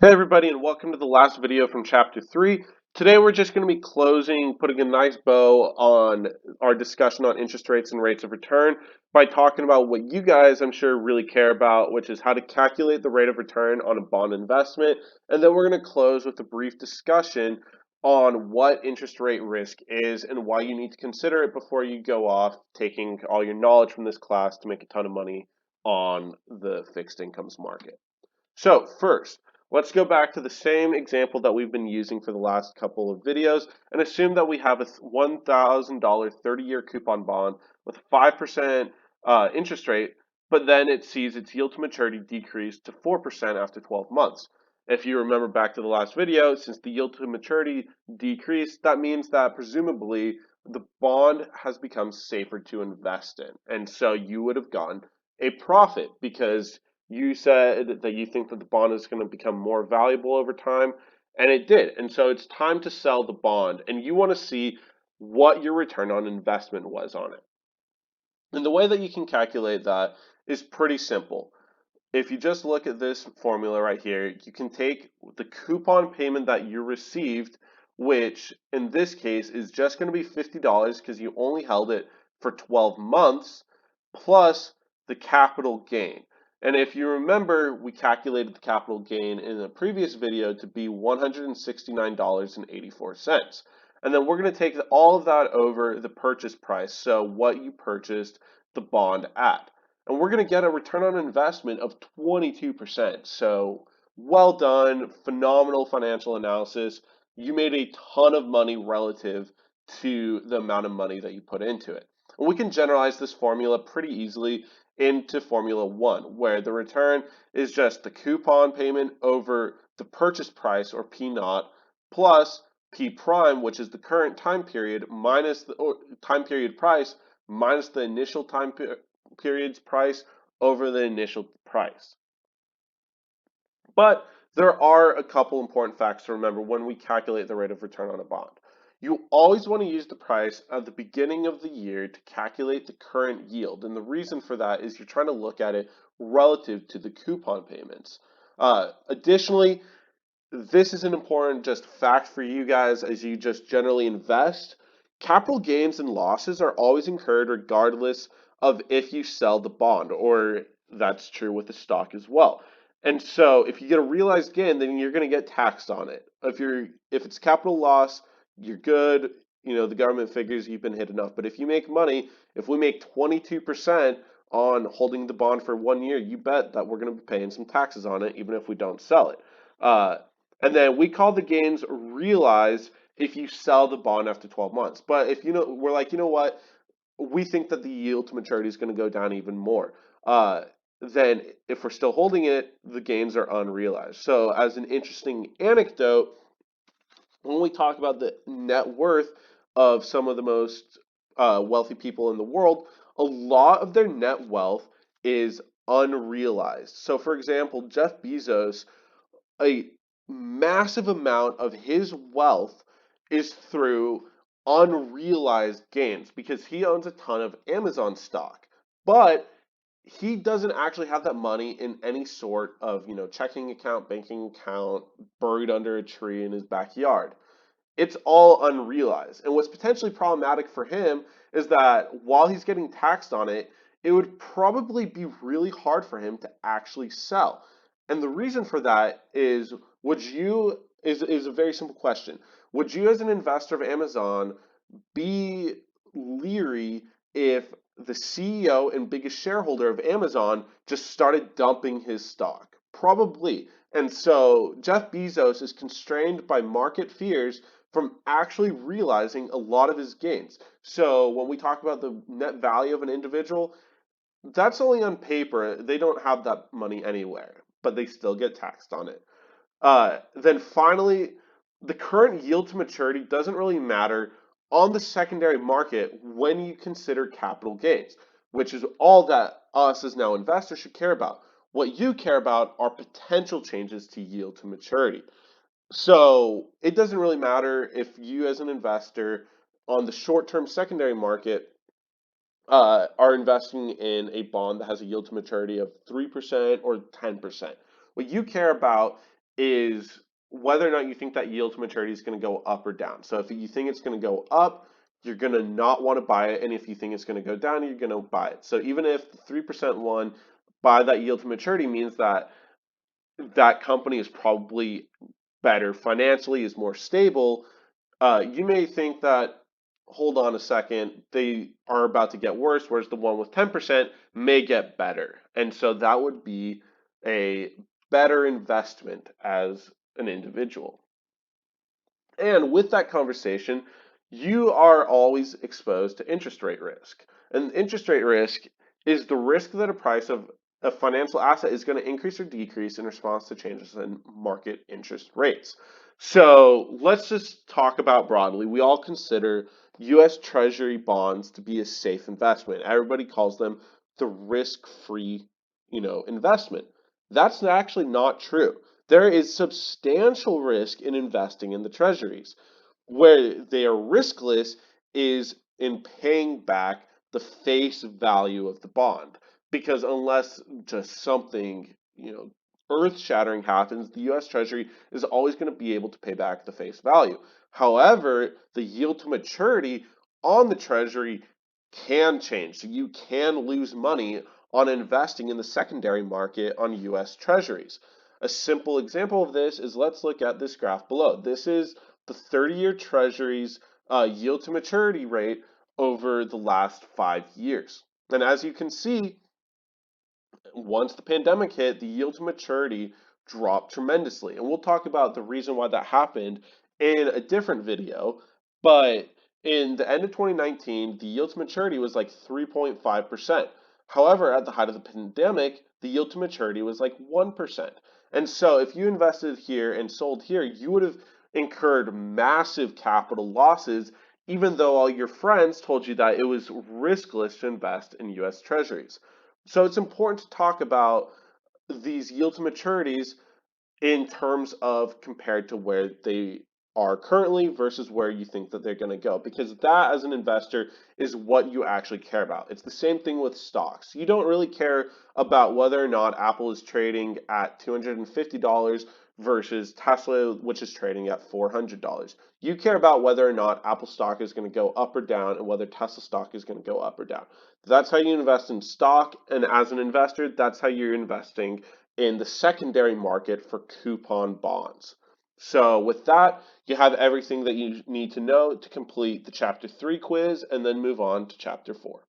Hey everybody, and welcome to the last video from chapter 3. Today we're just going to be putting a nice bow on our discussion on interest rates and rates of return by talking about what you guys, I'm sure, really care about, which is how to calculate the rate of return on a bond investment. And then we're going to close with a brief discussion on what interest rate risk is and why you need to consider it before you go off taking all your knowledge from this class to make a ton of money on the fixed incomes market. So first, let's go back to the same example that we've been using for the last couple of videos and assume that we have a $1,000 30-year coupon bond with 5% interest rate, but then it sees its yield to maturity decrease to 4% after 12 months. If you remember back to the last video, since the yield to maturity decreased, that means that presumably the bond has become safer to invest in. And so you would have gotten a profit because you said that you think that the bond is going to become more valuable over time, and it did. And so it's time to sell the bond, and you want to see what your return on investment was on it. And the way that you can calculate that is pretty simple. If you just look at this formula right here, you can take the coupon payment that you received, which in this case is just going to be $50 because you only held it for 12 months, plus the capital gain. And if you remember, we calculated the capital gain in the previous video to be $169.84. And then we're going to take all of that over the purchase price, so what you purchased the bond at. And we're going to get a return on investment of 22%. So well done, phenomenal financial analysis. You made a ton of money relative to the amount of money that you put into it. And we can generalize this formula pretty easily into Formula 1, where the return is just the coupon payment over the purchase price, or P naught, plus P prime, which is the current time period, minus the time period price, minus the initial period's price over the initial price. But there are a couple important facts to remember when we calculate the rate of return on a bond. You always want to use the price at the beginning of the year to calculate the current yield. And the reason for that is you're trying to look at it relative to the coupon payments. Additionally, this is an important just fact for you guys as you just generally invest. Capital gains and losses are always incurred regardless of if you sell the bond, or that's true with the stock as well. And so if you get a realized gain, then you're going to get taxed on it. If it's capital loss, you're good. You know, the government figures you've been hit enough. But if you make money, if we make 22% on holding the bond for 1 year, you bet that we're going to be paying some taxes on it, even if we don't sell it. And then we call the gains realized if you sell the bond after 12 months. But if we're like, you know what, we think that the yield to maturity is going to go down even more. Then if we're still holding it, the gains are unrealized. So as an interesting anecdote, when we talk about the net worth of some of the most wealthy people in the world, a lot of their net wealth is unrealized. So for example, Jeff Bezos, a massive amount of his wealth is through unrealized gains because he owns a ton of Amazon stock. But he doesn't actually have that money in any sort of, checking account, banking account, buried under a tree in his backyard. It's all unrealized. And what's potentially problematic for him is that while he's getting taxed on it, it would probably be really hard for him to actually sell. And the reason for that is is a very simple question. Would you as an investor of Amazon be leery if the CEO and biggest shareholder of Amazon just started dumping his stock? Probably. And so Jeff Bezos is constrained by market fears from actually realizing a lot of his gains. So when we talk about the net value of an individual, that's only on paper. They don't have that money anywhere, but they still get taxed on it. Then finally, the current yield to maturity doesn't really matter on the secondary market when you consider capital gains, which is all that us as now investors should care about. What you care about are potential changes to yield to maturity. So it doesn't really matter if you as an investor on the short-term secondary market are investing in a bond that has a yield to maturity of 3% or 10%. What you care about is whether or not you think that yield to maturity is going to go up or down. So if you think it's going to go up, you're going to not want to buy it. And if you think it's going to go down, you're going to buy it. So even if the 3% one by that yield to maturity means that that company is probably better financially, is more stable, you may think that, hold on a second, they are about to get worse, whereas the one with 10% may get better. And so that would be a better investment as an individual. And with that conversation, you are always exposed to interest rate risk. And interest rate risk is the risk that a price of a financial asset is going to increase or decrease in response to changes in market interest rates. So let's just talk about broadly. We all consider US Treasury bonds to be a safe investment. Everybody calls them the risk-free, investment. That's actually not true. There is substantial risk in investing in the treasuries. Where they are riskless is in paying back the face value of the bond. Because unless just something, earth-shattering happens, the US Treasury is always going to be able to pay back the face value. However, the yield to maturity on the Treasury can change. So you can lose money on investing in the secondary market on US Treasuries. A simple example of this is, let's look at this graph below. This is the 30-year Treasury's yield to maturity rate over the last 5 years. And as you can see, once the pandemic hit, the yield to maturity dropped tremendously. And we'll talk about the reason why that happened in a different video. But in the end of 2019, the yield to maturity was like 3.5%. However, at the height of the pandemic, the yield to maturity was like 1%. And so if you invested here and sold here, you would have incurred massive capital losses, even though all your friends told you that it was riskless to invest in US Treasuries. So it's important to talk about these yield to maturities in terms of compared to where they are currently versus where you think that they're going to go, because that as an investor is what you actually care about. It's the same thing with stocks. You don't really care about whether or not Apple is trading at $250 versus Tesla, which is trading at $400. You care about whether or not Apple stock is going to go up or down and whether Tesla stock is going to go up or down. That's how you invest in stock, and as an investor, that's how you're investing in the secondary market for coupon bonds. So with that, you have everything that you need to know to complete the Chapter 3 quiz and then move on to Chapter 4.